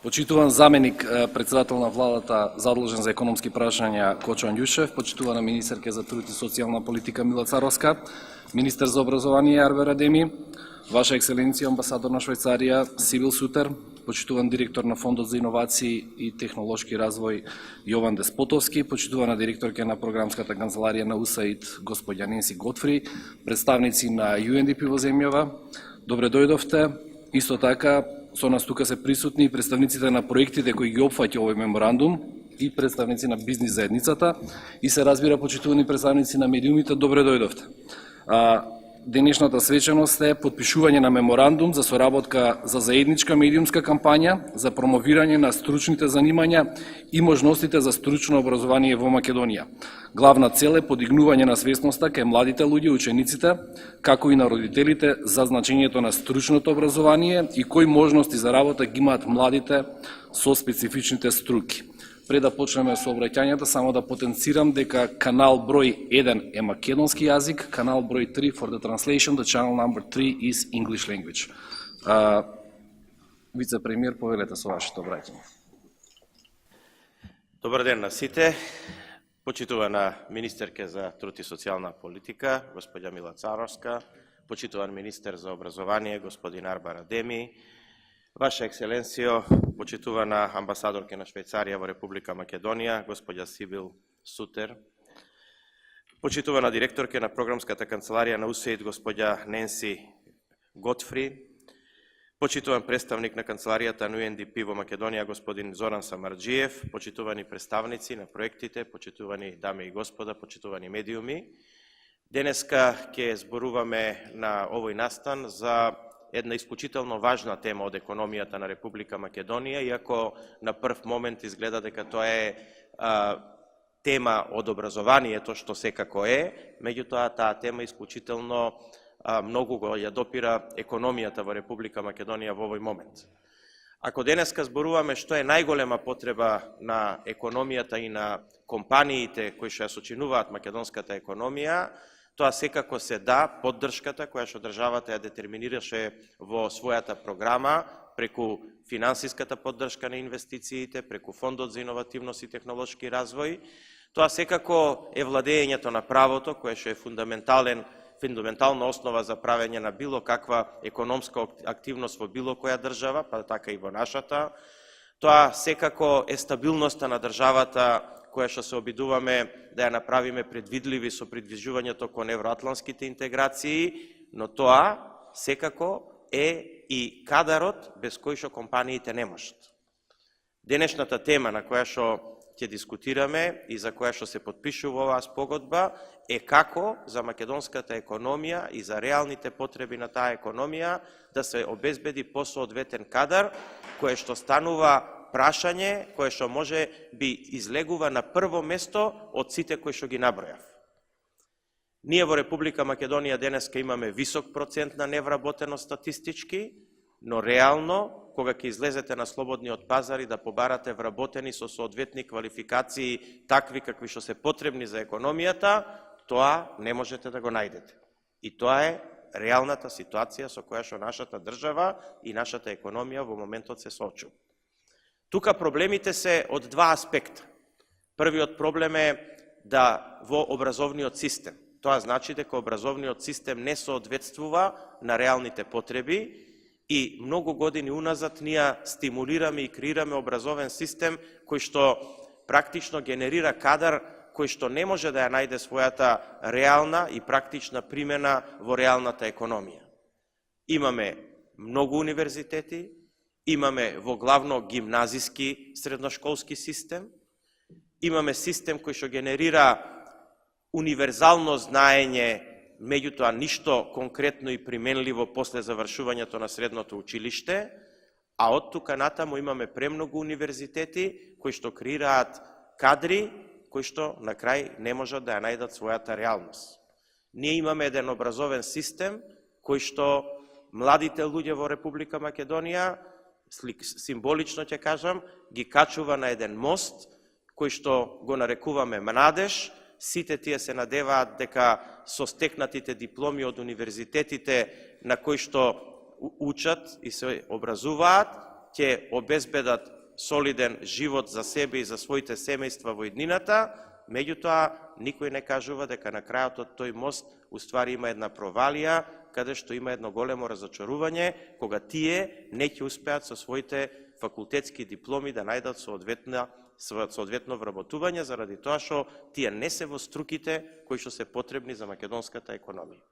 Почитуван заменик председател на владата задолжен за економски прашања Кочо Андјушев, почитувана министерка за труд и социјална политика Мила Царовска, министер за образование Арвер Адеми, Ваша екселенција амбасадор на Швајцарија Сибил Сутер, почитуван директор на Фондот за иновации и технолошки развој Јован Деспотовски, почитувана директорка на програмската канцеларија на УСАИД господја Ненси Готфри, представници на UNDP во земјава, добре дојдовте. Исто така, со нас тука се присутни представниците на проектите кои ги опфаќа овој меморандум и представници на бизнис заедницата и се разбира почитувани представници на медиумите, добре дојдовте. Денешната свечаност е потпишување на меморандум за соработка за заедничка медиумска кампања за промовирање на стручните занимања и можностите за стручно образование во Македонија. Главна цел е подигнување на свесноста кај младите луѓе, учениците, како и на родителите за значењето на стручното образование и кои можности за работа ги имаат младите со специфичните струки. Пред да почнеме со обраќањата, само да потенцирам дека канал број 1 е македонски јазик, канал број 3 for the translation, the channel number 3 is English language. Вице-премиер, повелете со вашето обраќање. Добар ден на сите. Почитувана министерка за труд и социјална политика, господја Мила Царовска, почитуван министер за образование, господин Арвер Адеми, Ваша екселенцијо, почитувана амбасадорка на Швајцарија во Република Македонија, господја Сибил Сутер, почитувана директорка на програмската канцеларија на УСАИД, господја Ненси Готфри, почитуван представник на канцеларијата на UNDP во Македонија, господин Зоран Самарџиев, почитувани представници на проектите, почитувани дами и господа, почитувани медиуми. Денеска ќе зборуваме на овој настан за една исклучително важна тема од економијата на Република Македонија, иако на прв момент изгледа дека тоа е тема од образованието, што секако е, меѓутоа таа тема исклучително многу го ја допира економијата во Република Македонија во овој момент. Ако денеска зборуваме што е најголема потреба на економијата и на компаниите кои што ја сочинуваат македонската економија, тоа секако се поддршката која што државата ја детерминираше во својата програма преку финансиската поддршка на инвестициите, преку Фондот за иновативност и технолошки развој. Тоа секако е владењето на правото, кое што е фундаментална основа за правење на било каква економска активност во било која држава, па така и во нашата. Тоа секако е стабилноста на државата, која што се обидуваме да ја направиме предвидливи со придвижувањето кон евроатлантските интеграции, но тоа секако е и кадарот без кој што компаниите не можат. Денешната тема на која што ќе дискутираме и за која што се потпишува оваа спогодба е како за македонската економија и за реалните потреби на таа економија да се обезбеди посоодветен кадар, кој што станува прашање кое што може би излегува на прво место од сите кои што ги набројав. Ние во Република Македонија денеска имаме висок процент на невработеност статистички, но реално, кога ќе излезете на слободниот пазар и да побарате вработени со соодветни квалификации, такви какви што се потребни за економијата, тоа не можете да го најдете. И тоа е реалната ситуација со која што нашата држава и нашата економија во моментот се соочува. Тука проблемите се од два аспекта. Првиот проблем е да во образовниот систем. Тоа значи дека образовниот систем не соодветствува на реалните потреби и многу години уназад ние стимулираме и креираме образовен систем кој што практично генерира кадар кој што не може да ја најде својата реална и практична примена во реалната економија. Имаме многу универзитети, имаме во главно гимназиски средношколски систем, имаме систем кој што генерира универзално знаење, меѓутоа ништо конкретно и применливо после завршувањето на средното училиште, а од тука натаму имаме премногу универзитети кои што креираат кадри кои што на крај не можат да ја најдат својата реалност. Ние имаме еден образовен систем кој што младите луѓе во Република Македонија, символично ќе кажам, ги качува на еден мост, кој што го нарекуваме младеж. Сите тие се надеваат дека со стекнатите дипломи од универзитетите на кои што учат и се образуваат, ќе обезбедат солиден живот за себе и за своите семејства во иднината, меѓутоа никој не кажува дека на крајот од тој мост уствари има една провалија, каде што има едно големо разочарување, кога тие не ќе успеат со своите факултетски дипломи да најдат соодветно вработување, заради тоа што тие не се во струките кои што се потребни за македонската економија.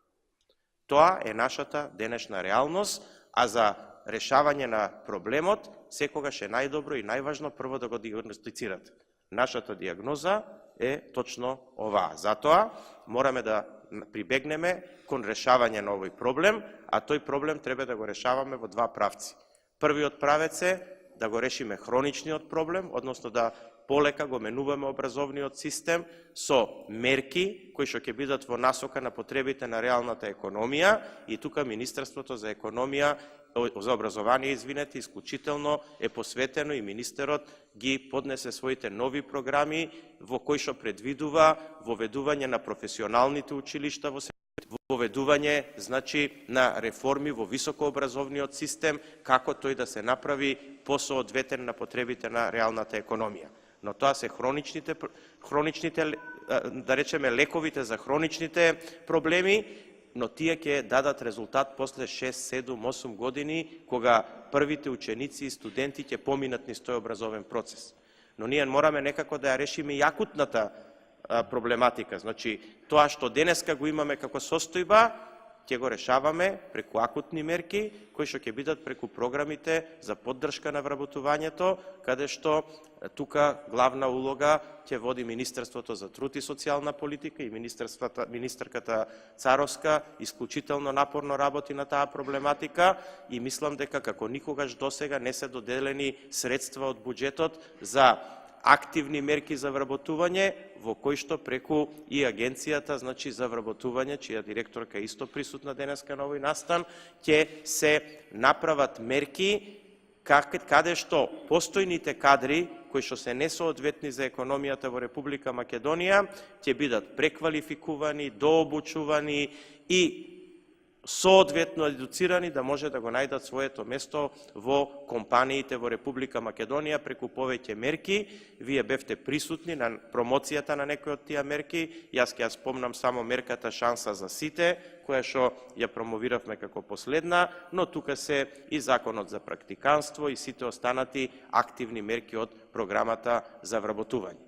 Тоа е нашата денешна реалност, а за решавање на проблемот секогаш е најдобро и најважно прво да го диагностицирате. Нашата диагноза е точно оваа. Затоа мораме да прибегнеме кон решавање на овој проблем, а тој проблем треба да го решаваме во два правци. Првиот правец е да го решиме хроничниот проблем, односно да полека го менуваме образовниот систем со мерки кои што ќе бидат во насока на потребите на реалната економија, и тука Министерството за економија, за образование, исклучително е посветено, и министерот ги поднесе своите нови програми во кои што предвидува воведување на професионалните училишта во воведување, значи, на реформи во високообразовниот систем, како тој да се направи посоодветен на потребите на реалната економија. Но тоа се хроничните, да речеме, лековите за хроничните проблеми, но тие ќе дадат резултат после 6, 7, 8 години, кога првите ученици и студенти ќе поминат низ тој образовен процес. Но ние мораме некако да ја решиме и акутната проблематика. Значи, тоа што денеска го имаме како состојба, ќе го решаваме преку акутни мерки, кои што ќе бидат преку програмите за поддршка на вработувањето, каде што тука главна улога ќе води Министерството за труд и социјална политика, и министерката Царовска исклучително напорно работи на таа проблематика, и мислам дека како никогаш досега не се доделени средства од буџетот за активни мерки за вработување, во кои што преку и агенцијата, значи, за вработување, чија директорка е исто присутна денеска на овој настан, ќе се направат мерки каде што постојните кадри кои што се несоодветни за економијата во Република Македонија ќе бидат преквалификувани, дообучувани и соодветно едуцирани да може да го најдат своето место во компаниите во Република Македонија преку повеќе мерки. Вие бевте присутни на промоцијата на некои од тие мерки. Јас ќе ја спомнам само мерката Шанса за сите, која што ја промовиравме како последна, но тука се и законот за практиканство и сите останати активни мерки од програмата за вработување.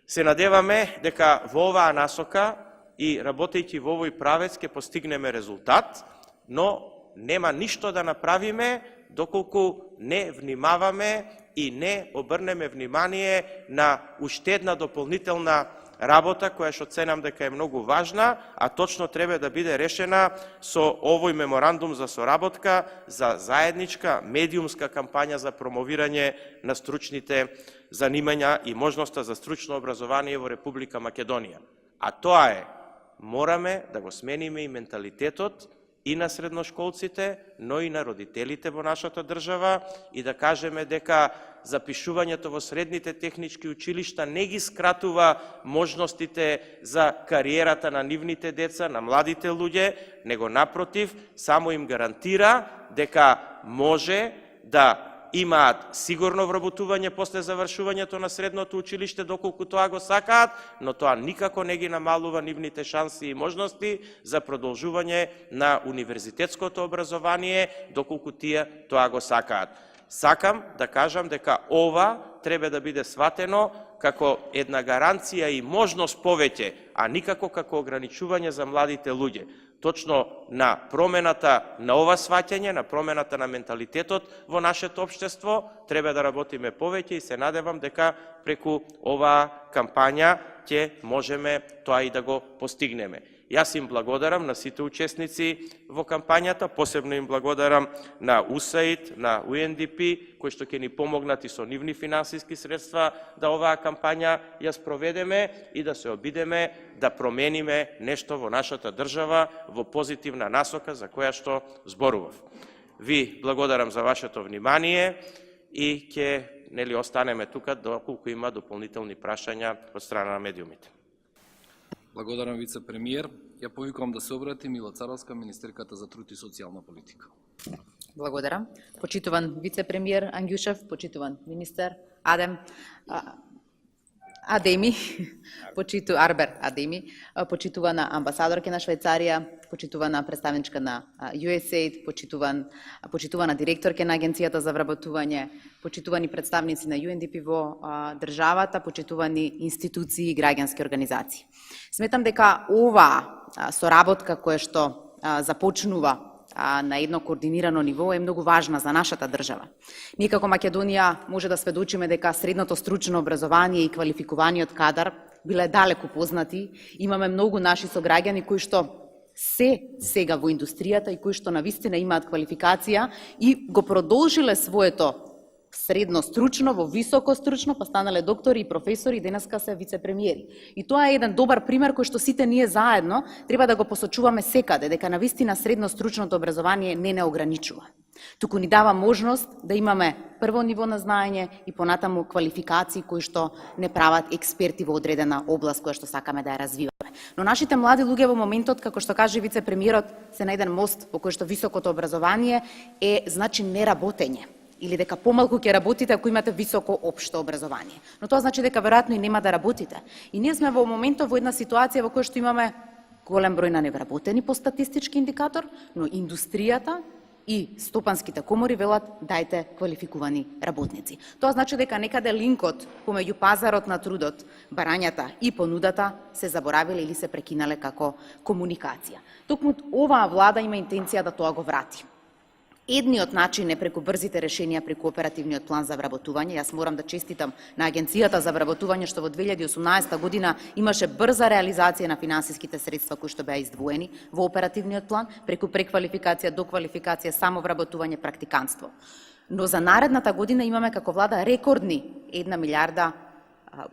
Се надеваме дека во оваа насока и работејќи во овој правец ќе постигнеме резултат, но нема ништо да направиме доколку не внимаваме и не обрнеме внимание на уште една дополнителна работа која што ценам дека е многу важна, а точно треба да биде решена со овој меморандум за соработка за заедничка медиумска кампања за промовирање на стручните занимања и можноста за стручно образование во Република Македонија. А тоа е, мораме да го смениме и менталитетот и на средношколците, но и на родителите во нашата држава, и да кажеме дека запишувањето во средните технички училишта не ги скратува можностите за кариерата на нивните деца, на младите луѓе, него напротив, само им гарантира дека може да имаат сигурно вработување после завршувањето на средното училиште доколку тоа го сакаат, но тоа никако не ги намалува нивните шанси и можности за продолжување на универзитетското образование доколку тие тоа го сакаат. Сакам да кажам дека ова треба да биде сватено како една гаранција и можност повеќе, а никако како ограничување за младите луѓе. Точно на промената на ова сваќање, на промената на менталитетот во нашето општество треба да работиме повеќе, и се надевам дека преку оваа кампања ќе можеме тоа и да го постигнеме. Јас им благодарам на сите учесници во кампањата, посебно им благодарам на USAID, на UNDP, кои што ќе ни помогнат и со нивни финансиски средства да оваа кампања ја спроведеме и да се обидеме да промениме нешто во нашата држава во позитивна насока за која што зборував. Ви благодарам за вашето внимание и ќе останеме тука доколку има дополнителни прашања од страна на медиумите. Благодарам, вице-премиер. Ја повикувам да се обрати Мила Царовска, министерката за труд и социјална политика. Благодарам. Почитуван вице-премиер Ангјушев, почитуван министер Адеми, Арбер Адеми, почитувана амбасадорка на Швајцарија, почитувана представничка на USAID, почитувана директорка на Агенцијата за вработување, почитувани представници на UNDP во државата, почитувани институции и граѓански организации. Сметам дека ова соработка која што започнува на едно координирано ниво е многу важна за нашата држава. Ние како Македонија може да сведочиме дека средното стручно образование и квалификуваниот кадар биле далеку познати. Имаме многу наши сограѓани кои што се сега во индустријата и кои што навистина имаат квалификација и го продолжиле своето средно стручно во високо стручно, па станале доктори и професори и денеска се вице-премиери. И тоа е еден добар пример кој што сите ние заедно треба да го посочуваме секаде, дека навистина средно стручното образование не ограничува. Туку ни дава можност да имаме прво ниво на знаење и понатаму квалификации кои што не прават експерти во одредена област која што сакаме да ја развиваме. Но нашите млади луѓе во моментот, како што каже вице-премиерот, се на еден мост по кој што високото образование е значи неработење, или дека помалку ќе работите ако имате високо општо образование. Но тоа значи дека веројатно и нема да работите. И ние сме во моментот во една ситуација во која што имаме голем број на невработени по статистички индикатор, но индустријата и стопанските комори велат дајте квалификувани работници. Тоа значи дека некаде линкот помеѓу пазарот на трудот, барањата и понудата се заборавиле или се прекинале како комуникација. Токму оваа влада има интенција да тоа го врати. Едниот начин е преку брзите решенија преку оперативниот план за вработување. Јас морам да честитам на Агенцијата за вработување што во 2018 година имаше брза реализација на финансиските средства кои што беа издвоени во оперативниот план преку преквалификација, доквалификација, самовработување, практиканство. Но за наредната година имаме како влада рекордни 1 милиарда,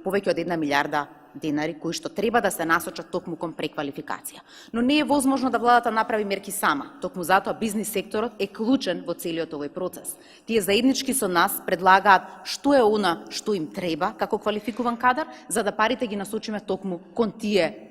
повеќе од 1 милиарда денари кои што треба да се насочат токму кон преквалификација. Но не е возможно да владата направи мерки сама. Токму затоа бизнис секторот е клучен во целиот овој процес. Тие заеднички со нас предлагаат што е она што им треба како квалификуван кадар, за да парите ги насочиме токму кон тие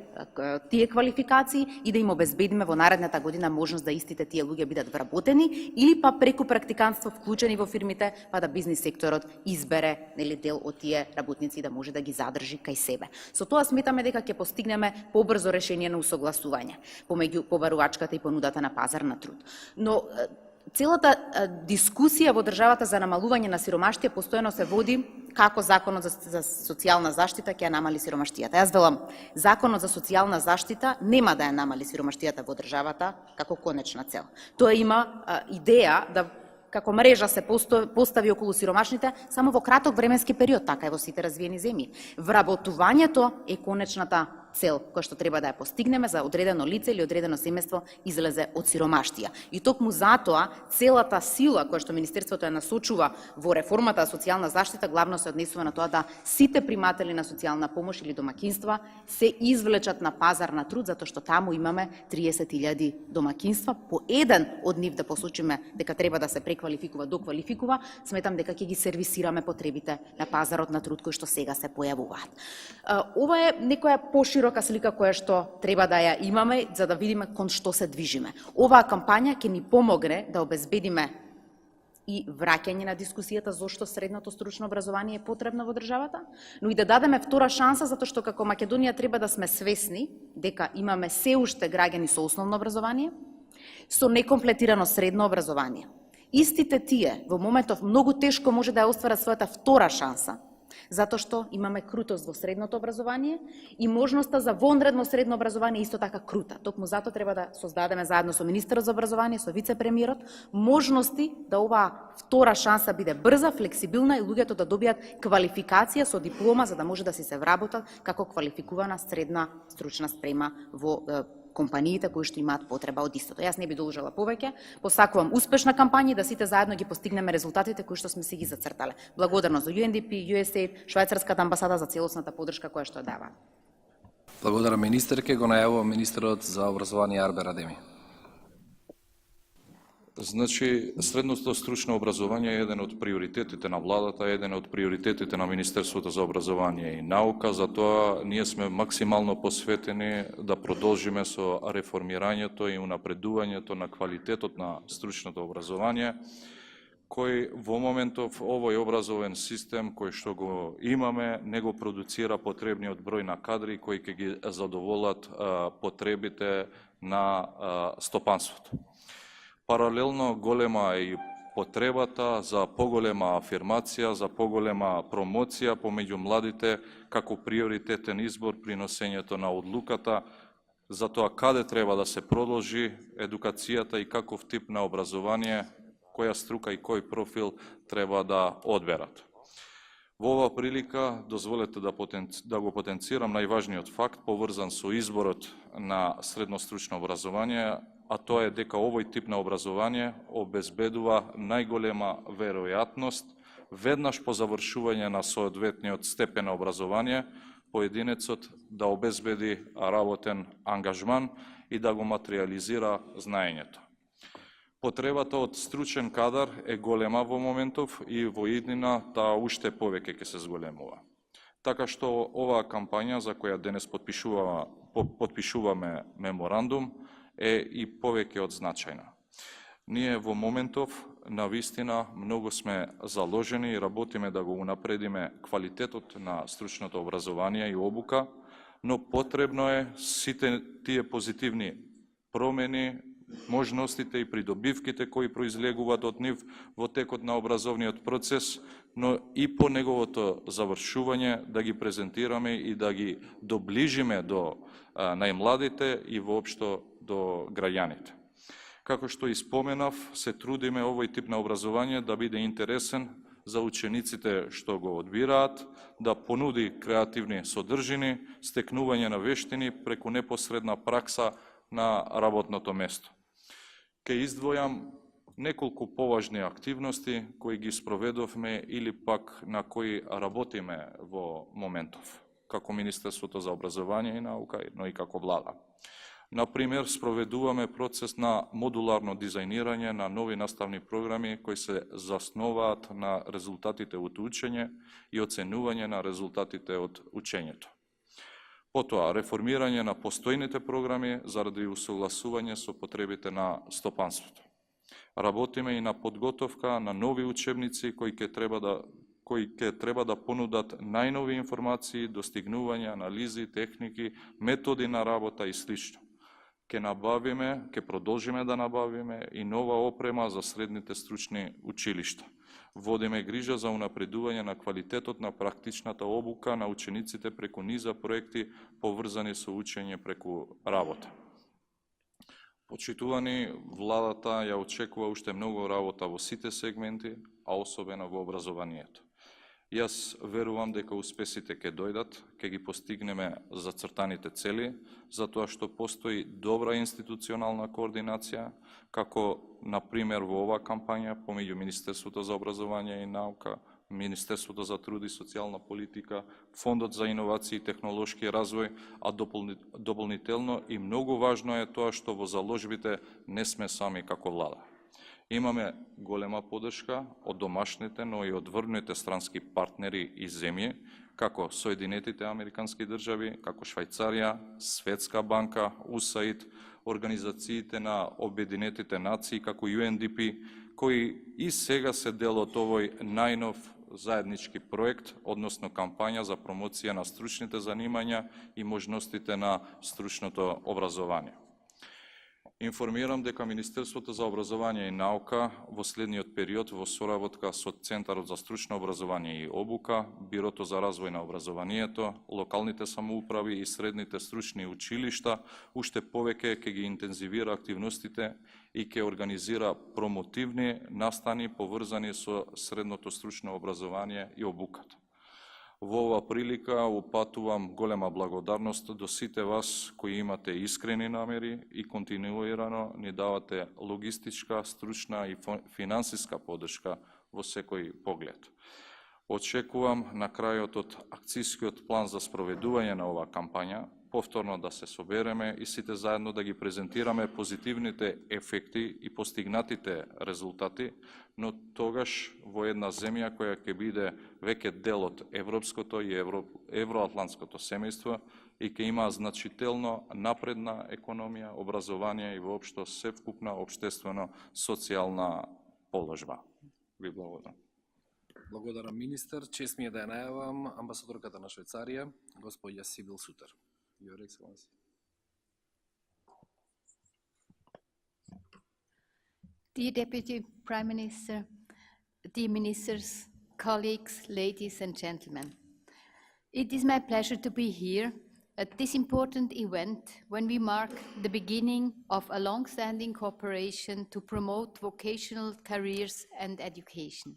квалификации и да им обезбедиме во наредната година можност да истите тие луѓе бидат вработени или па преку практиканство вклучени во фирмите, па да бизнис секторот избере дел од тие работници да може да ги задржи кај себе. Со тоа сметаме дека ќе постигнеме побрзо решение на усогласување помеѓу побарувачката и понудата на пазар на труд. Но целата дискусија во државата за намалување на сиромаштија постојано се води како законот за социјална заштита ќе ја намали сиромаштијата. Јас велам, законот за социјална заштита нема да ја намали сиромаштијата во државата како конечна цел. Тоа има идеја да како мрежа се постави околу сиромашните само во краток временски период, така е во сите развиени земји. Вработувањето е конечната цел која што треба да ја постигнеме за одредено лице или одредено семејство излезе од сиромаштија. И токму затоа целата сила која што министерството ја насочува во реформата за социјална заштита главно се однесува на тоа да сите приматели на социјална помош или домакинства се извлечат на пазар на труд, затоа што таму имаме 30.000 домакинства, по еден од нив да посочиме дека треба да се преквалификува, доквалификува, сметам дека ќе ги сервисираме потребите на пазарот на труд кои што сега се појавуваат. Ова е некоја поширока слика која што треба да ја имаме за да видиме кон што се движиме. Оваа кампања ќе ни помогне да обезбедиме и враќање на дискусијата зошто средното стручно образование е потребно во државата, но и да дадеме втора шанса затоа што како Македонија треба да сме свесни дека имаме се уште граѓани со основно образование, со некомплетирано средно образование. Истите тие во моментов многу тешко може да ја остварат својата втора шанса, затоа што имаме крутост во средното образование и можноста за вонредно средно образование исто така крута. Токму затоа треба да создадеме заедно со министерот за образование, со вице-премиерот, можности да оваа втора шанса биде брза, флексибилна и луѓето да добијат квалификација со диплома за да може да се вработат како квалификувана средна стручна спрема во компаниите кои што имаат потреба од истото. Јас не би должела повеќе, посакувам успешна кампања и да сите заедно ги постигнеме резултатите кои што сме си ги зацртале. Благодарно за UNDP, USAID, Швајцарската амбасада за целосната поддршка која што ја дава. Благодарам министерке, го најавувам министерот за образование Арбер Адеми. Значи, средното стручно образование е еден од приоритетите на владата, еден од приоритетите на Министерството за образование и наука, затоа ние сме максимално посветени да продолжиме со реформирањето и унапредувањето на квалитетот на стручното образование, кој во моментов овој образовен систем кој што го имаме не го продуцира потребниот број на кадри кои ќе ги задоволат потребите на стопанството. Паралелно голема е и потребата за поголема афирмација, за поголема промоција помеѓу младите како приоритетен избор при носењето на одлуката за тоа каде треба да се продолжи едукацијата и каков тип на образование, која струка и кој профил треба да одберат. Во оваа прилика дозволете да го потенцирам најважниот факт поврзан со изборот на средно стручно образование, а тоа е дека овој тип на образование обезбедува најголема веројатност веднаш по завршување на соодветниот степен на образование поединецот да обезбеди работен ангажман и да го материализира знаењето. Потребата од стручен кадар е голема во моментов и во иднина таа уште повеќе ќе се зголемува. Така што оваа кампања за која денес подпишуваме меморандум е и повеќе од значајна. Ние во моментов навистина многу сме заложени и работиме да го унапредиме квалитетот на стручното образование и обука, но потребно е сите тие позитивни промени, можностите и придобивките кои произлегуваат од нив во текот на образовниот процес, но и по неговото завршување да ги презентираме и да ги доближиме до најмладите и воопшто до граѓаните. Како што и споменав, се трудиме овој тип на образование да биде интересен за учениците што го одбираат, да понуди креативни содржини, стекнување на вештини преку непосредна пракса на работното место. Ке издвојам неколку поважни активности кои ги спроведовме или пак на кои работиме во моментов, како Министерството за образование и наука, но и како влада. Например, спроведуваме процес на модуларно дизајнирање на нови наставни програми кои се засноваат на резултатите од учење и оценување на резултатите од учењето. Потоа, реформирање на постојните програми заради усогласување со потребите на стопанството. Работиме и на подготовка на нови учебници кои ќе треба да понудат најнови информации, достигнувања, анализи, техники, методи на работа и слично. Ке продолжиме да набавиме и нова опрема за средните стручни училишта. Водиме грижа за унапредување на квалитетот на практичната обука на учениците преку низа проекти поврзани со учење преку работа. Почитувани, владата ја очекува уште многу работа во сите сегменти, а особено во образованието. Јас верувам дека успесите ќе дојдат, ќе ги постигнеме зацртаните цели, затоа што постои добра институционална координација, како, например, во оваа кампања помеѓу Министерството за образование и наука, Министерството за труд и социјална политика, Фондот за иновации и технолошки развој, а дополнително и многу важно е тоа што во заложбите не сме сами како влада. Имаме голема поддршка од домашните, но и од врвните странски партнери и земји, како Соединетите Американски држави, како Швајцарија, Светска банка, USAID, организациите на Обединетите нации, како UNDP, кои и сега се дел од овој најнов заеднички проект, односно кампања за промоција на стручните занимања и можностите на стручното образование. Информирам дека Министерството за образование и наука во следниот период во соработка со Центарот за стручно образование и обука, Бирото за развој на образованието, локалните самоуправи и средните стручни училишта уште повеќе ќе ги интензивира активностите и ќе организира промотивни настани поврзани со средното стручно образование и обуката. Во оваа прилика упатувам голема благодарност до сите вас кои имате искрени намери и континуирано ни давате логистичка, стручна и финансиска поддршка во секој поглед. Очекувам на крајот од акцијскиот план за спроведување на оваа кампања повторно да се собереме и сите заедно да ги презентираме позитивните ефекти и постигнатите резултати, но тогаш во една земја која ќе биде веќе дел од европското и евроатлантското семејство и ќе има значително напредна економија, образование и воопшто севкупна обштествено социјална положба. Ви благодарам. Благодарам, министер. Чест ми е да ја најавам амбасадорката на Швајцарија, господја Сибил Сутер. Your Excellency. Dear Deputy Prime Minister, dear ministers, colleagues, ladies and gentlemen, it is my pleasure to be here at this important event when we mark the beginning of a long-standing cooperation to promote vocational careers and education.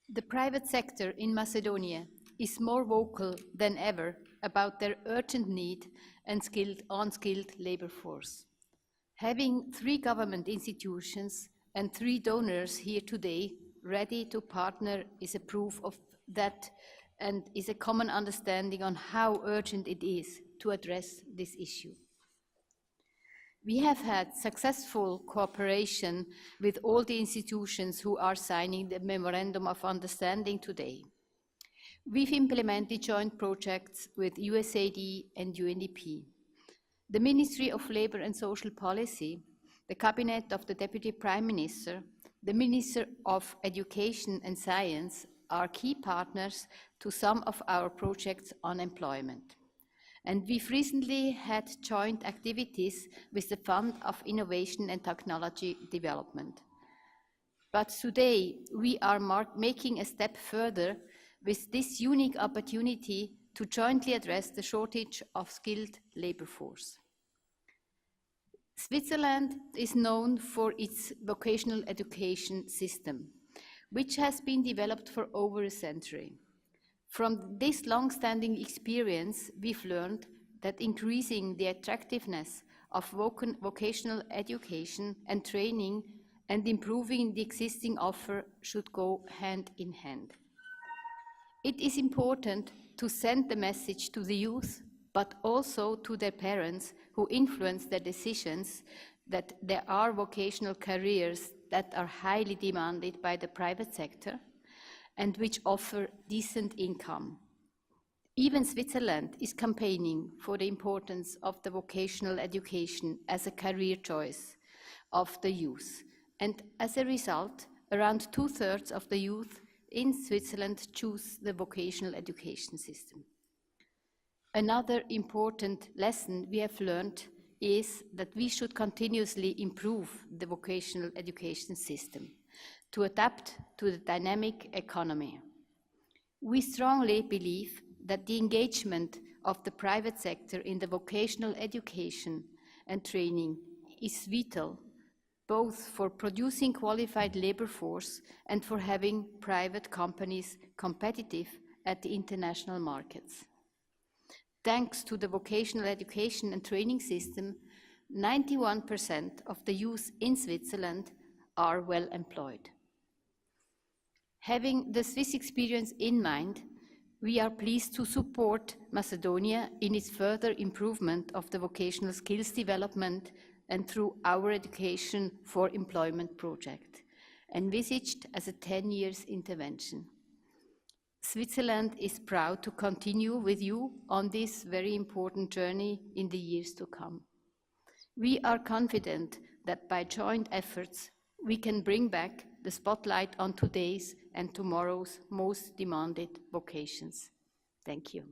The private sector in Macedonia is more vocal than ever about their urgent need and unskilled labor force. Having 3 government institutions and 3 donors here today ready to partner is a proof of that and is a common understanding on how urgent it is to address this issue. We have had successful cooperation with all the institutions who are signing the Memorandum of Understanding today. We've implemented joint projects with USAID and UNDP. The Ministry of Labour and Social Policy, the Cabinet of the Deputy Prime Minister, the Minister of Education and Science are key partners to some of our projects on employment. And we've recently had joint activities with the Fund of Innovation and Technology Development. But today we are making a step further with this unique opportunity to jointly address the shortage of skilled labor force. Switzerland is known for its vocational education system, which has been developed for over a century. From this long-standing experience, we've learned that increasing the attractiveness of vocational education and training and improving the existing offer should go hand in hand. It is important to send the message to the youth, but also to their parents who influence their decisions that there are vocational careers that are highly demanded by the private sector and which offer decent income. Even Switzerland is campaigning for the importance of the vocational education as a career choice of the youth. And as a result, around 2/3 of the youth in Switzerland choose the vocational education system. Another important lesson we have learned is that we should continuously improve the vocational education system to adapt to the dynamic economy. We strongly believe that the engagement of the private sector in the vocational education and training is vital, both for producing qualified labor force and for having private companies competitive at the international markets. Thanks to the vocational education and training system, 91% of the youth in Switzerland are well employed. Having the Swiss experience in mind, we are pleased to support Macedonia in its further improvement of the vocational skills development and through our Education for Employment project, envisaged as a 10-year intervention. Switzerland is proud to continue with you on this very important journey in the years to come. We are confident that by joint efforts, we can bring back the spotlight on today's and tomorrow's most demanded vocations. Thank you.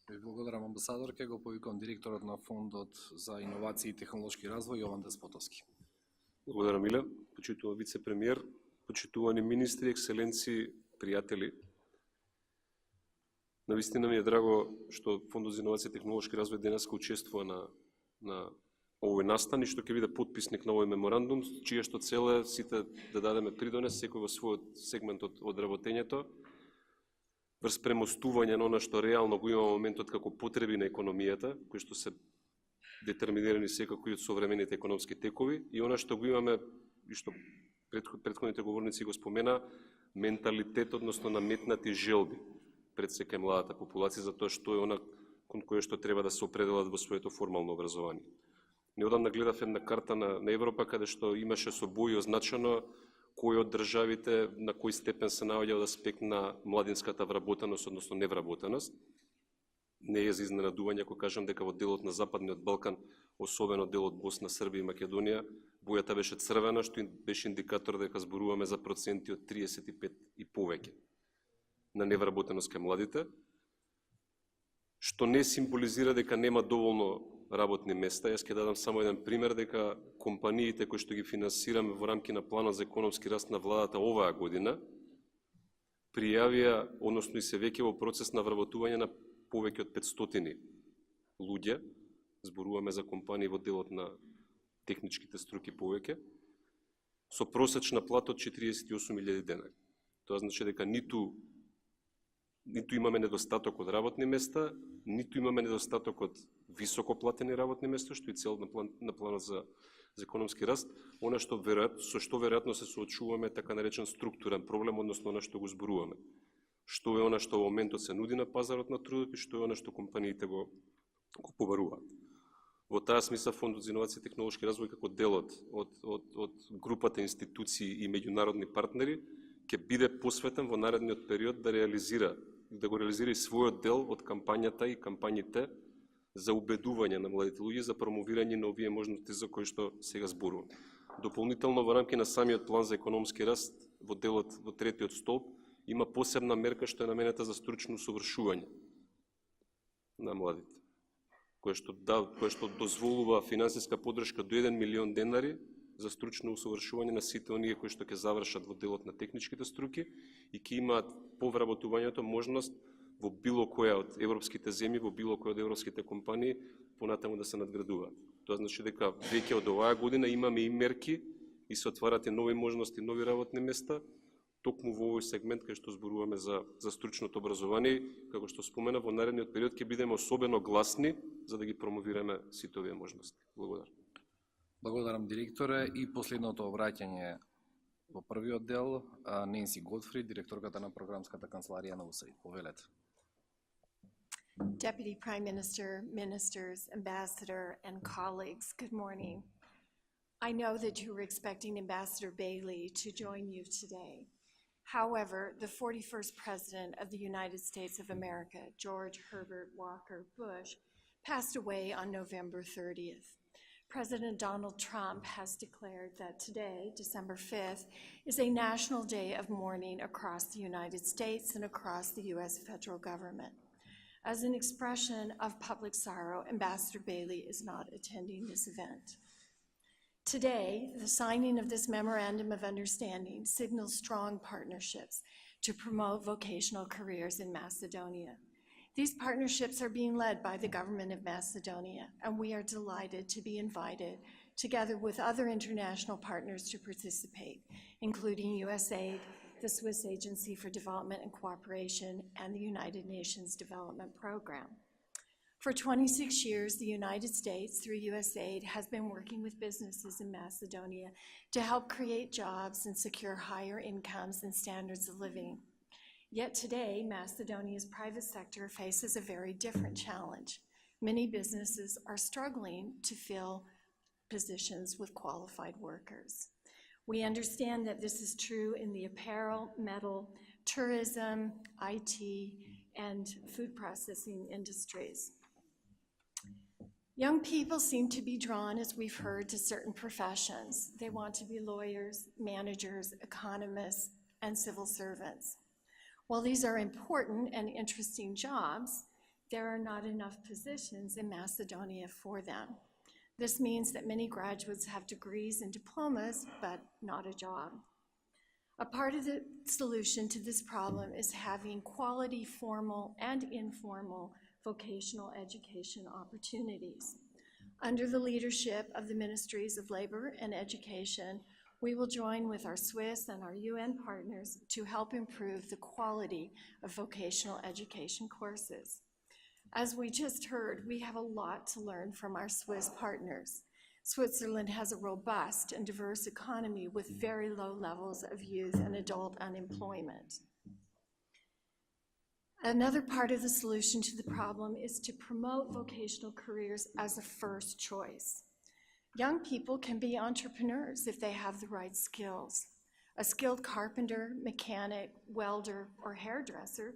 Ви благодарам, амбасадорке. Го повикам директорот на Фондот за иновации и технолошки развој, Јован Деспотовски. Благодарам, Миле. Почитуван вице-премиер, почитувани министри, екселенци, пријатели. Навистина ми е драго што Фондот за иновации и технолошки развој денеска учествува на овој настан и што ќе биде потписник на овој меморандум, чија што цел е сите да дадеме придонес, секој во својот сегмент од работењето, врз премостување на она што реално го има во моментот како потреби на економијата, кои што се детерминирани секако и од современите економски текови, и она што го имаме, и што претходните говорници го спомена, менталитет, односно наметнати желби пред се младата популација за тоа што е она кон кое што треба да се определат во своето формално образование. Неодамна гледав една карта на Европа каде што имаше со бои означено кои од државите на кој степен се наоѓа од аспект на младинската вработеност, односно невработеност. Не е за изненадување ако кажам дека во делот на Западниот Балкан, особено делот Босна, Србија и Македонија, бојата беше црвена, што беше индикатор дека зборуваме за проценти од 35 и повеќе на невработеност кај младите, што не символизира дека нема доволно работни места. Јас ќе дадам само еден пример дека компаниите кои што ги финансираме во рамки на планот за економски раст на владата оваа година пријавија, односно и се веќе во процес на вработување на повеќе од 500 луѓе, зборуваме за компании во делот на техничките струки повеќе, со просечна плата од 48.000 денари. Тоа значи дека ниту имаме недостаток од работни места, ниту имаме недостаток од високо платени работни места, што е цел на планот за економски раст, она што со што веројатно се соочуваме така наречен структурен проблем, односно она што го зборуваме. Што е она што во моментот се нуди на пазарот на трудот и што е она што компаниите го побаруваат. Во таа смисла Фондот за инновација и технолошки развој како делот од групата институции и меѓународни партнери ќе биде посветен во наредниот период да го реализира и својот дел од кампањата и кампањите за убедување на младите луѓе за промовирање на овие можности за кои што сега зборувам. Дополнително во рамки на самиот план за економски раст во делот во третиот столб има посебна мерка што е наменета за стручно усовршување на младите, која што дозволува финансиска поддршка до 1 милион денари за стручно усовршување на сите оние кои што ќе завршат во делот на техничките струки и ќе имаат по вработувањето можност во било која од европските земји, во било која од европските компании, понатаму да се надградуваат. Тоа значи дека веќе од оваа година имаме и мерки и се отварат и нови можности, нови работни места, токму во овој сегмент кај што зборуваме за стручното образование, како што спомена, во наредниот период ќе бидеме особено гласни за да ги промовираме сите овие можности. Благодарам. Благодарам, директоре. И последното обраќање во првиот дел, Ненси Годфри, директорката на програмската канцеларија на УСАИД. Повелете. Deputy Prime Minister, Ministers, Ambassador, and colleagues, good morning. I know that you were expecting Ambassador Bailey to join you today. However, the 41st President of the United States of America, George Herbert Walker Bush, passed away on November 30th. President Donald Trump has declared that today, December 5th, is a national day of mourning across the United States and across the U.S. federal government. As an expression of public sorrow, Ambassador Bailey is not attending this event. Today, the signing of this Memorandum of Understanding signals strong partnerships to promote vocational careers in Macedonia. These partnerships are being led by the government of Macedonia, and we are delighted to be invited, together with other international partners, to participate, including USAID, the Swiss Agency for Development and Cooperation, and the United Nations Development Program. For 26 years, the United States, through USAID, has been working with businesses in Macedonia to help create jobs and secure higher incomes and standards of living. Yet today, Macedonia's private sector faces a very different challenge. Many businesses are struggling to fill positions with qualified workers. We understand that this is true in the apparel, metal, tourism, IT, and food processing industries. Young people seem to be drawn, as we've heard, to certain professions. They want to be lawyers, managers, economists, and civil servants. While these are important and interesting jobs, there are not enough positions in Macedonia for them. This means that many graduates have degrees and diplomas, but not a job. A part of the solution to this problem is having quality formal and informal vocational education opportunities. Under the leadership of the Ministries of Labor and Education, we will join with our Swiss and our UN partners to help improve the quality of vocational education courses. As we just heard, we have a lot to learn from our Swiss partners. Switzerland has a robust and diverse economy with very low levels of youth and adult unemployment. Another part of the solution to the problem is to promote vocational careers as a first choice. Young people can be entrepreneurs if they have the right skills. A skilled carpenter, mechanic, welder, or hairdresser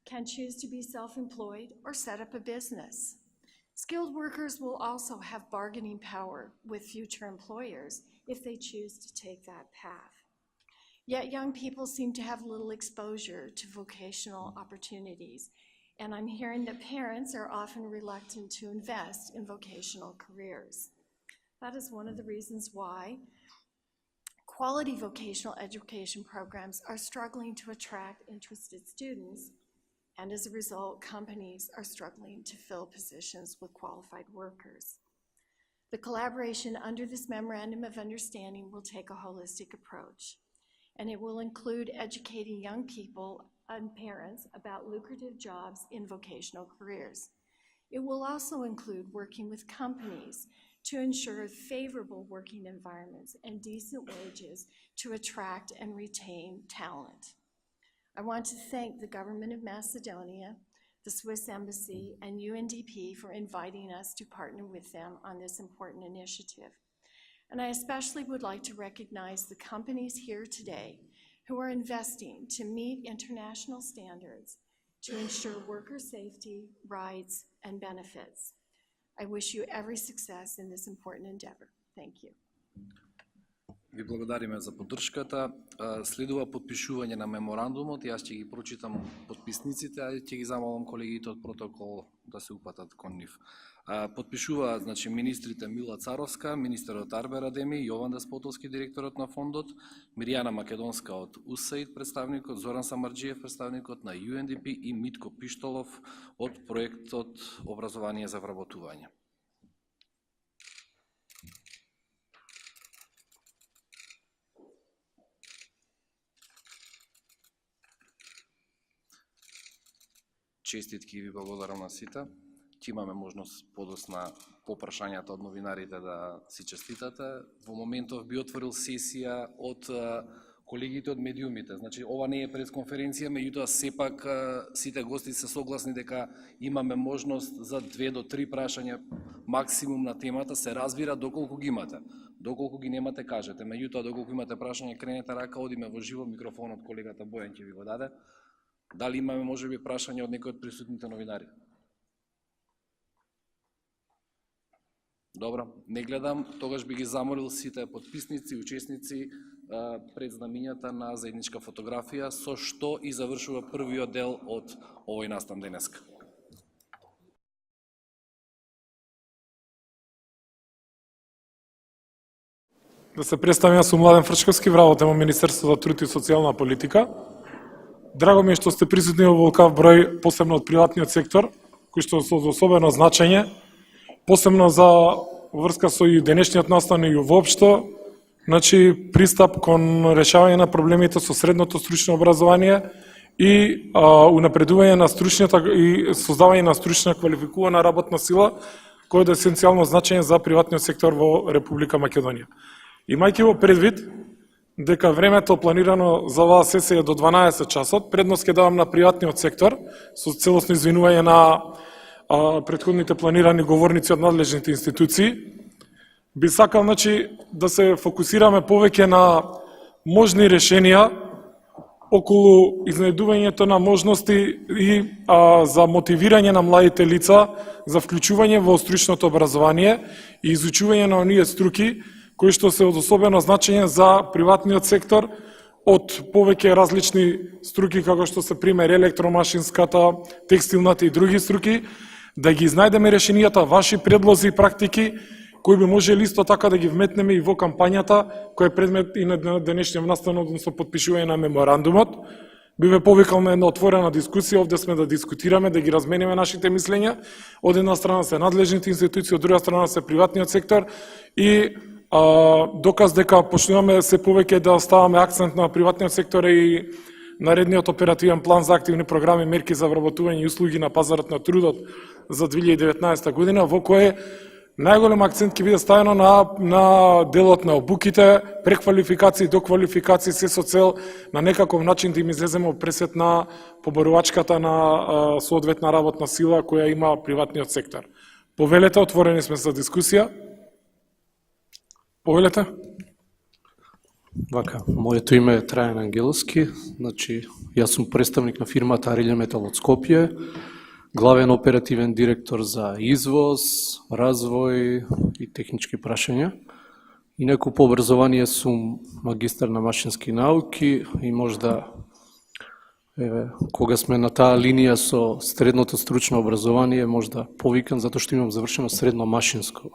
can choose to be self-employed or set up a business. Skilled workers will also have bargaining power with future employers if they choose to take that path. Yet young people seem to have little exposure to vocational opportunities, and I'm hearing that parents are often reluctant to invest in vocational careers. That is one of the reasons why quality vocational education programs are struggling to attract interested students, and as a result, companies are struggling to fill positions with qualified workers. The collaboration under this Memorandum of Understanding will take a holistic approach, and it will include educating young people and parents about lucrative jobs in vocational careers. It will also include working with companies to ensure favorable working environments and decent wages to attract and retain talent. I want to thank the Government of Macedonia, the Swiss Embassy, and UNDP for inviting us to partner with them on this important initiative. And I especially would like to recognize the companies here today who are investing to meet international standards to ensure worker safety, rights, and benefits. I wish you every success in this important endeavor. Thank you. Ви благодариме за поддршката. Следува подпишување на меморандумот. Јас ќе ги прочитам подписниците, а ќе ги замолам колегите од протокол да се упатат кон нив. Подпишуваат, значи, министрите Мила Царовска, министерот Арбер Адеми, Јован Деспотовски, директорот на фондот, Мирјана Македонска од USAID представникот, Зоран Самарџиев представникот на UNDP и Митко Пиштолов од проектот Образование за вработување. Честитки и ви благодарам на сите. Ќе имаме можност подосна по прашањата од новинарите да си честитате. Во моментов би отворил сесија од колегите од медиумите. Значи, ова не е пресконференција, меѓутоа сепак сите гости се согласни дека имаме можност за 2 до 3 прашања максимум на темата. Се разбира доколку ги имате. Доколку ги немате, кажете. Меѓутоа, доколку имате прашање, кренете рака, одиме во живо, микрофонот колегата Бојан ќе ви го даде. Дали имаме можеби прашање од некој од присутните новинари? Добро, не гледам, тогаш би ги замолил сите подписници, учесници пред знамињата на заедничка фотографија, со што и завршува првиот дел од овој настан денеска. Да се представам, јас сум Младен Фрчковски, вработам во Министерството за труд и социјална политика. Драго ми е што сте присутни во ваков број, посебно од приватниот сектор, кој што со особено значење, посебно за врска со и денешниот настан и воопшто, значи пристап кон решавање на проблемите со средното стручно образование и унапредување на стручната и создавање на стручна квалификувана работна сила, кој е есенцијално значење за приватниот сектор во Република Македонија. Имајќи во предвид дека времето планирано за оваа сесија е до 12 часот, предност ќе давам на приватниот сектор, со целосно извинување на претходните планирани говорници од надлежните институции. Би сакал, значи, да се фокусираме повеќе на можни решенија околу изнајдувањето на можности и за мотивирање на младите лица за вклучување во стручното образование и изучување на оние струки кои што се од особено значење за приватниот сектор, од повеќе различни струки, како што се пример електромашинската, текстилната и други струки, да ги изнајдеме решенијата, ваши предлози и практики, кои би можели исто така да ги вметнеме и во кампањата, која е предмет и на денешниот настан, односно подпишување на меморандумот. Би ве повикал на една отворена дискусија, овде сме да дискутираме, да ги размениме нашите мислења. Од една страна се надлежните институции, од друга страна се приватниот сектор и доказ дека почнуваме се повеќе да ставаме акцент на приватниот сектор и наредниот оперативен план за активни програми, мерки за вработување и услуги на пазарот на трудот за 2019 година, во кое најголем акцент ќе биде ставено на делот на обуките, преквалификации, доквалификации, се со цел на некаков начин да им излеземе од пресет на поборувачката на соодветна работна сила која има приватниот сектор. Повелете, отворени сме за дискусија. Повелете? Вака, моето име е Трајан Ангеловски, значи јас сум представник на фирмата Арилја Метал од Скопје, главен оперативен директор за извоз, развој и технички прашања. Инаку по образование сум магистар на машински науки и можда кога сме на таа линија со средното стручно образование, можда повикан затоа што имам завршено средно машинско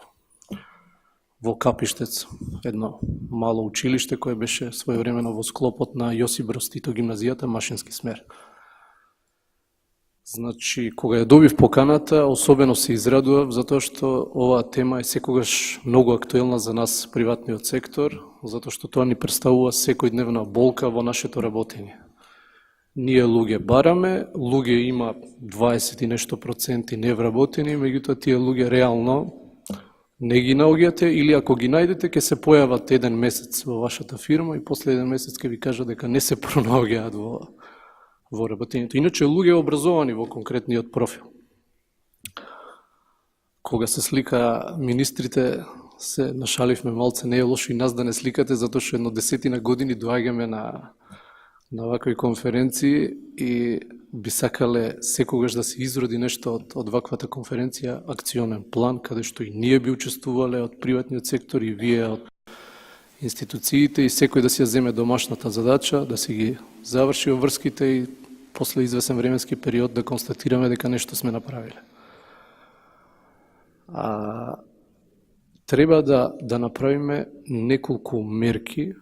во Капиштец, едно мало училиште кое беше своевремено во склопот на Јосип Броз Тито гимназијата, машински смер. Значи, кога ја добив поканата, особено се израдував, затоа што оваа тема е секогаш многу актуелна за нас, приватниот сектор, затоа што тоа ни представува секојдневна болка во нашето работење. Ние луѓе бараме, луѓе има 20 и нешто проценти невработени, меѓутоа тие луѓе реално не ги наоѓате или ако ги најдете ќе се појават еден месец во вашата фирма и после еден месец ќе ви кажат дека не се пронаоѓаат во работењето. Иначе луѓе образовани во конкретниот профил. Кога се слика министрите, се нашаливме малце, не е лошо и нас да не сликате, затоа што едно 10 години доаѓаме на вакви конференции и би сакале секогаш да се изроди нешто од ваквата конференција, акционен план, каде што и ние би учествувале од приватниот сектор и вие од институциите и секој да си ја земе домашната задача, да си ги заврши обврските и после извесен временски период да констатираме дека нешто сме направиле. Треба да направиме неколку мерки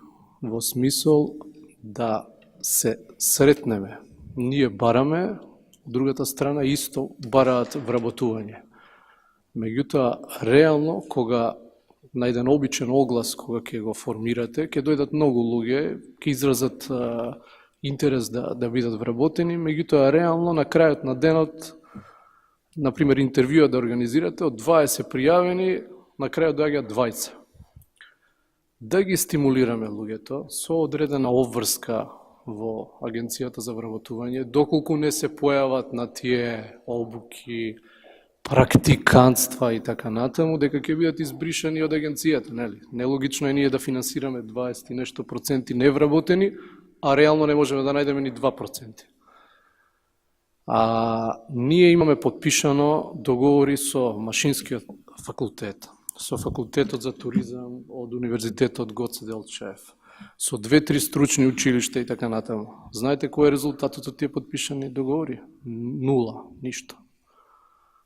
во смисол да се сретнеме. Ние бараме, од другата страна исто бараат вработување. Меѓутоа, реално, кога на еден обичен оглас, кога ќе го формирате, ќе дојдат многу луѓе, ќе изразат интерес да бидат вработени, меѓутоа, реално, на крајот на денот, например, интервјуа да организирате, од 20 пријавени, на крајот доаѓаат 20. Да ги стимулираме луѓето со одредена обврска во Агенцијата за вработување, доколку не се појават на тие обуки, практикантства и така натаму, дека ќе бидат избришани од агенцијата, нели? Нелогично е ние да финансираме 20 и нешто проценти невработени, а реално не можеме да најдеме ни 2%. Ние имаме подпишано договори со Машинскиот факултет, со Факултетот за туризам од Универзитетот Гоце Делчев, со 2-3 стручни училишта и така натаму. Знаете кој е резултатот од тие подпишани договори? Нула, ништо.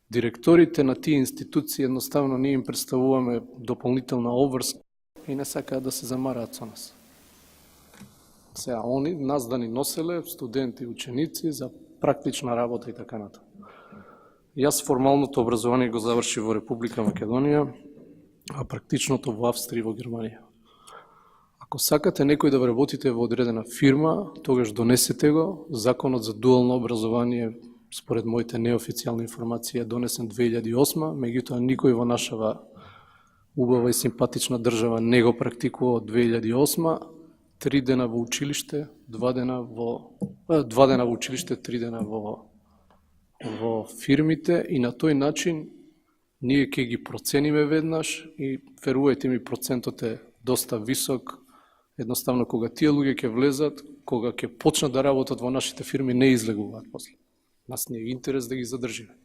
Директорите на тие институции едноставно ние им представуваме дополнителна обврска и не сакаат да се замараат со нас. Сега, они нас да ни носеле, студенти и ученици, за практична работа и така натаму. Јас формалното образование го заврши во Република Македонија, а практичното во Австрија и во Германија. Ако сакате некој да работите во одредена фирма, тогаш донесете го. Законот за дуално образование, според моите неофицијални информации, е донесен 2008, меѓутоа никој во нашава убава и симпатична држава не го практикува од 2008. 3 дена во училиште, 2 дена во училиште, 3 дена во фирмите и на тој начин ние ќе ги процениме веднаш и верувајте ми, процентот е доста висок. Едноставно, кога тие луѓе ќе влезат, кога ќе почнат да работат во нашите фирми, не излегуваат после. Нас не е интерес да ги задржиме.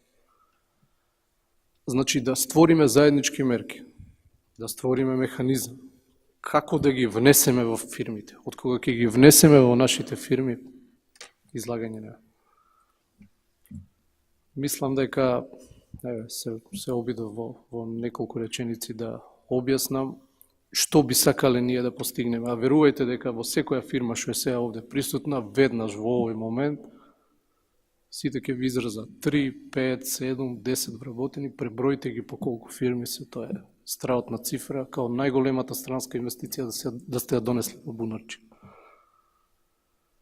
Значи, да створиме заеднички мерки, да створиме механизам, како да ги внесеме во фирмите. Од кога ќе ги внесеме во нашите фирми, излагање не. Мислам дека се обидов во неколку реченици да објаснам што би сакале ние да постигнеме. А верувајте дека во секоја фирма што е сега овде присутна, веднаш во овој момент, сите ќе ви изразат 3, 5, 7, 10 вработени, пребројте ги по колку фирми се, тоа е страотна цифра, као најголемата странска инвестиција да сте ја донесли во Бунарчи.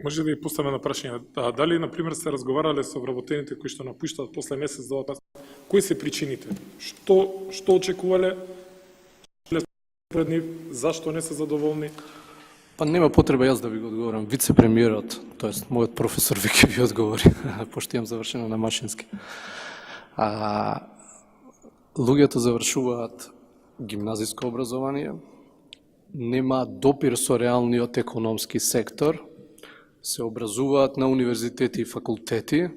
Може да ви поставаме на прашање, дали, например, сте разговарале со вработените кои што напуштаат после месец, Кои се причините? Што очекувале пред нив? Зашто не се задоволни? Па нема потреба јас да ви го одговорам. Вице-премиерот, тоест мојот професор веќе ви одговори, пошто имам завршено на машински. Луѓето завршуваат гимназиско образование, нема допир со реалниот економски сектор, се образуваат на универзитети и факултети,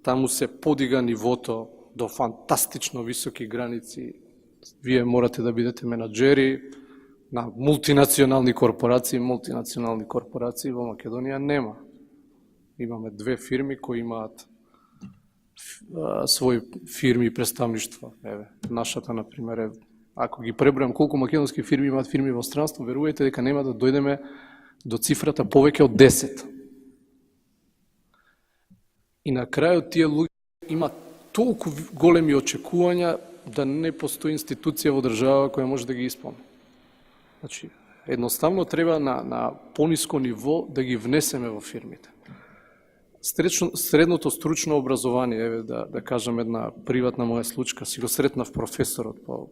таму се подига нивото до фантастично високи граници. Вие морате да бидете менаџери на мултинационални корпорации во Македонија нема. Имаме 2 фирми кои имаат своји фирми и представништва. Еве, нашата, например, ако ги пребројам колку македонски фирми имаат фирми во странство, верувајте дека нема да дојдеме до цифрата повеќе од 10. И на крајот тие луѓе имаат толку големи очекувања да не постои институција во држава која може да ги исполни. Значи, едноставно треба на пониско ниво да ги внесеме во фирмите. Средното стручно образование, еве да кажам една приватна моја случка, си го сретнав професорот по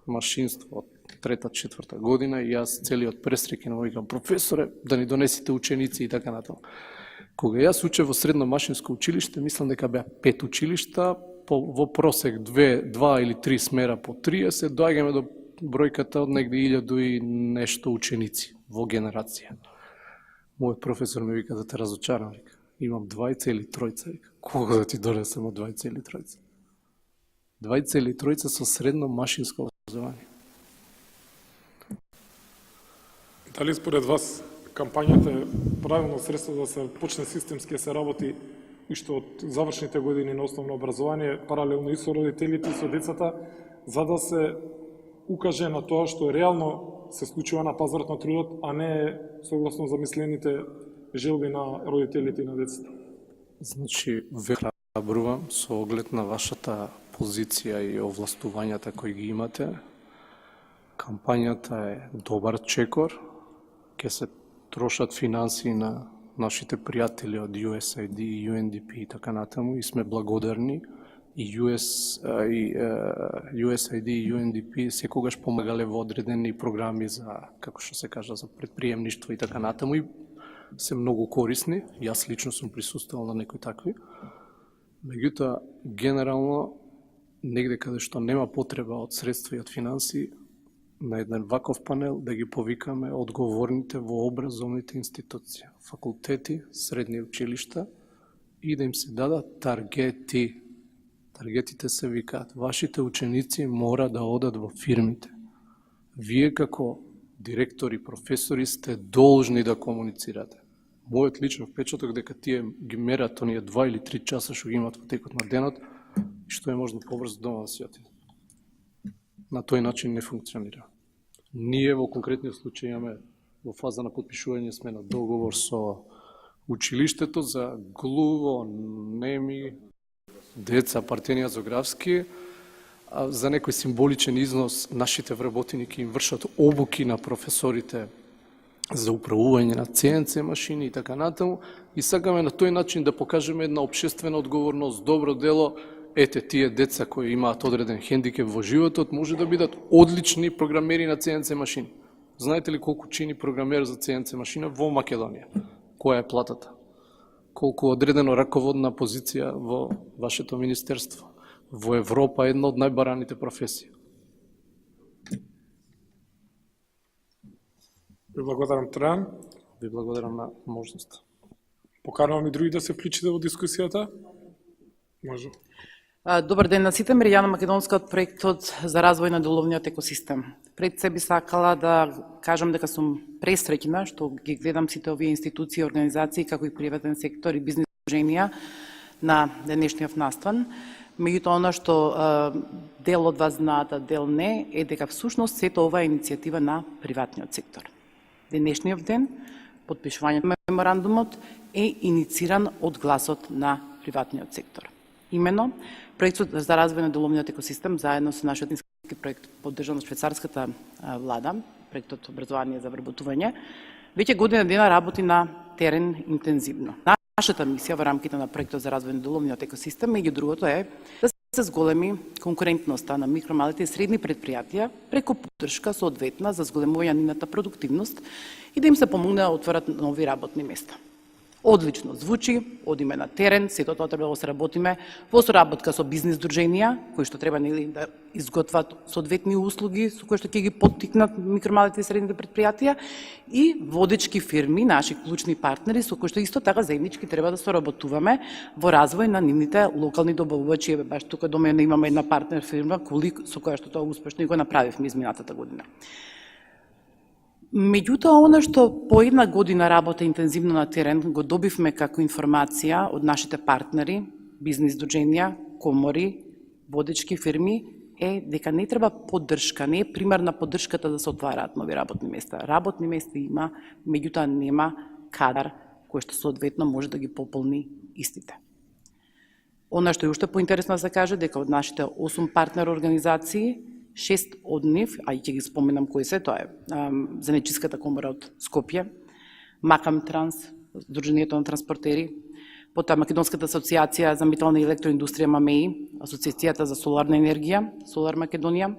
машинство од 3-4 година и јас целиот пресреќен му викам: професоре, да ни донесите ученици и така натаму. Кога јас учев во средно машинско училиште, мислам дека беа 5 училишта, во просек 2 или 3 смера по 30, доаѓаме до бројката од негде 1000 и нешто ученици во генерација. Мојот професор ми вика: да те разочарам, вика, имам 2 или 3, вика. Кога да ти донесем од 2 или 3? 2 или 3 со средно машинско образование. Дали според вас кампањата е правилно средство да се почне системски да се работи уште од завршните години на основно образование, паралелно и со родителите и со децата, за да се укаже на тоа што реално се случува на пазарот на трудот, а не согласно замислените желби на родителите и на децата? Значи, ве храбрувам со оглед на вашата позиција и овластувањата кои ги имате. Кампањата е добар чекор, ќе се трошат финансии на нашите пријатели од USAID и UNDP и така натаму и сме благодарни. И USAID и UNDP секогаш помагале во одредени програми за, како што се кажа, за предприемништво и така натаму и се многу корисни. Јас лично сум присуствувал на некои такви. Меѓутоа, генерално, негде каде што нема потреба од средства и од финанси, на еден ваков панел да ги повикаме одговорните во образовните институции, факултети, средни училишта и да им се дадат таргети. Таргетите се викаат: вашите ученици мора да одат во фирмите. Вие како директори, професори сте должни да комуницирате. Мојот личен впечаток дека тие ги мерат оние 2 или 3 часа што ги имат во текот на денот и што е можно побрзо дома да си отидат. На тој начин не функционира. Ние во конкретниот случај имаме во фаза на потпишување сме на договор со училиштето за глуво, неми деца Партенија Зографски, за некој символичен износ нашите вработени ќе им вршат обуки на професорите за управување на CNC машини и така натаму и сакаме на тој начин да покажеме една општествена одговорност, добро дело. Ете, тие деца кои имаат одреден хендикеп во животот може да бидат одлични програмери на CNC машини. Знаете ли колку чини програмер за CNC машина во Македонија? Која е платата? Колку одредено раководна позиција во вашето министерство? Во Европа е една од најбараните професии. Ви благодарам, Трајан. Ви благодарам на можноста. Поканувам и други да се вклучите во дискусијата. Може. Добар ден на сите. Миријана Македонска од проектот за развој на деловниот екосистем. Пред се би сакала да кажам дека сум пресреќна што ги гледам сите овие институции, организации, како и приватен сектор и бизнес друженија на денешниот настан. Меѓутоа, она што дел од вас знаат, а дел не, е дека всушност сето ова е иницијатива на приватниот сектор. Денешниот ден, потпишувањето на меморандумот е иницииран од гласот на приватниот сектор. Имено, проектот за развој на деловниот екосистем, заедно со нашиот проект поддржан од швајцарската влада, проектот образование за вработување, веќе година дена работи на терен интензивно. Нашата мисија во рамките на проектот за развој на деловниот екосистем, меѓу другото, е да се зголеми конкурентноста на микро, малите и средни предпријатија преку поддршка соодветна за зголемување на нивната продуктивност и да им се помогне да отворат нови работни места. Одлично звучи, одиме на терен, сето тоа треба да се работиме во соработка со бизнис друженија, кои што треба да изготват соодветни услуги со кои што ќе ги поттикнат микро, малите и средните предпријатија и водечки фирми, наши клучни партнери со кои што исто така заеднички треба да соработуваме во развој на нивните локални добавувачи. Баш тука до мене имаме една партнер фирма Кули со која што тоа успешно и го направивме изминатата година. Меѓутоа, она што по една година работа интензивно на терен го добивме како информација од нашите партнери, бизнис друженија, комори, водечки фирми, е дека не треба поддршка, не е примерна поддршката да се отвараат нови работни места. Работни места има, меѓутоа нема кадар кој што соодветно може да ги пополни истите. Она што е уште поинтересно да се каже, дека од нашите 8 партнер организации, 6 од нив, а и ќе ги споменам кои се, тоа е Занечиската комора од Скопје, Макам Транс, Сдруженијето на транспортери, потоа Македонската асоциација за метална и електроиндустрија МАМЕИ, Асоциацијата за соларна енергија, Солар Македонија,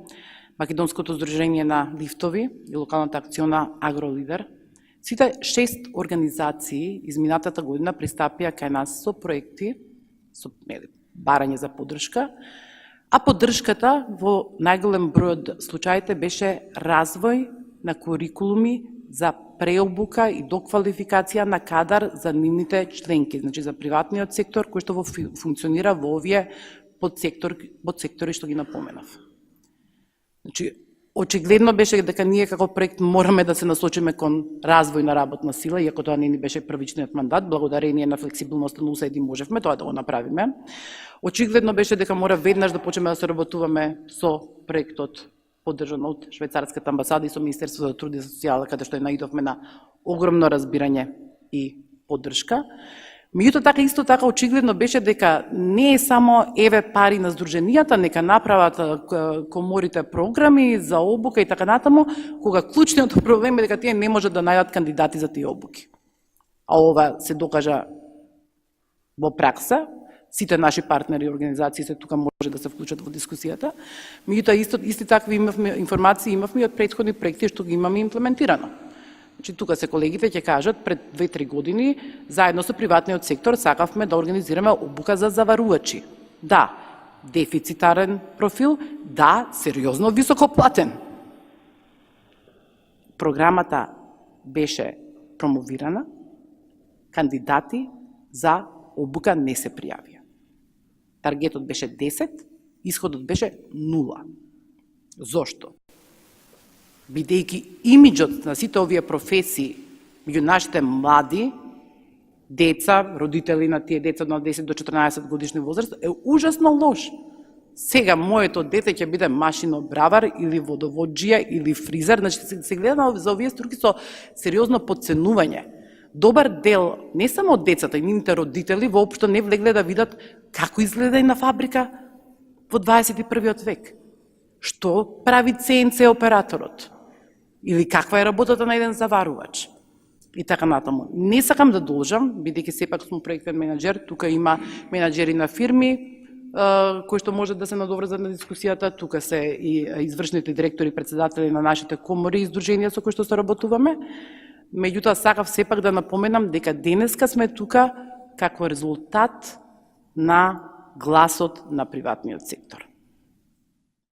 Македонското здружение на лифтови и локалната акциона Агролидер. Сите 6 организации изминатата година пристапија кај нас со проекти, со барање за поддршка, а поддршката во најголем број од случаите беше развој на курикулуми за преобука и доквалификација на кадар за нивните членки, значи за приватниот сектор кој што функционира во овие подсектори што ги напоменав. Значи, очигледно беше дека ние како проект мораме да се насочиме кон развој на работна сила, иако тоа не ни беше првичниот мандат, благодарение на флексибилноста на УСАИД можевме тоа да го направиме. Очигледно беше дека мора веднаш да почнеме да се работуваме со проектот поддржан од Швајцарската амбасада и со Министерството за труд и социјала, каде што наидовме на огромно разбирање и поддршка. Меѓутоа така исто така очигледно беше дека не е само еве пари на здруженијата, нека направат коморите програми за обука и така натаму, кога клучниот проблем е дека тие не можат да најдат кандидати за тие обуки. А ова се докажа во пракса. Сите наши партнери и организации се тука може да се вклучат во дискусијата. Меѓутоа исти такви информации имавме и од претходни проекти што ги имаме имплементирано. Значи, тука се колегите ќе кажат, пред 2-3 години, заедно со приватниот сектор, сакавме да организираме обука за заварувачи. Да, дефицитарен профил, да, сериозно високоплатен. Програмата беше промовирана, кандидати за обука не се пријавија. Таргетот беше 10, исходот беше 0. Зошто? Бидејќи имиджот на сите овие професии меѓу нашите млади, деца, родители на тие деца од 10 до 14 годишни возраст е ужасно лош. Сега моето дете ќе биде машинобравар или водоводжија или фризер, значи се гледа за овие струки со сериозно подценување. Добар дел, не само од децата и нивните родители, воопшто не влегле да видат како изгледа една фабрика во 21. век. Што прави ЦНЦ операторот? Или каква е работата на еден заварувач? И така натаму. Не сакам да должам, бидејќи сепак сум проектен менаџер, тука има менаџери на фирми, кои што можат да се надоврзат на дискусијата, тука се и извршните директори и председатели на нашите комори и издруженија со кои што се работуваме. Меѓутоа, сакав сепак да напоменам дека денеска сме тука како резултат на гласот на приватниот сектор.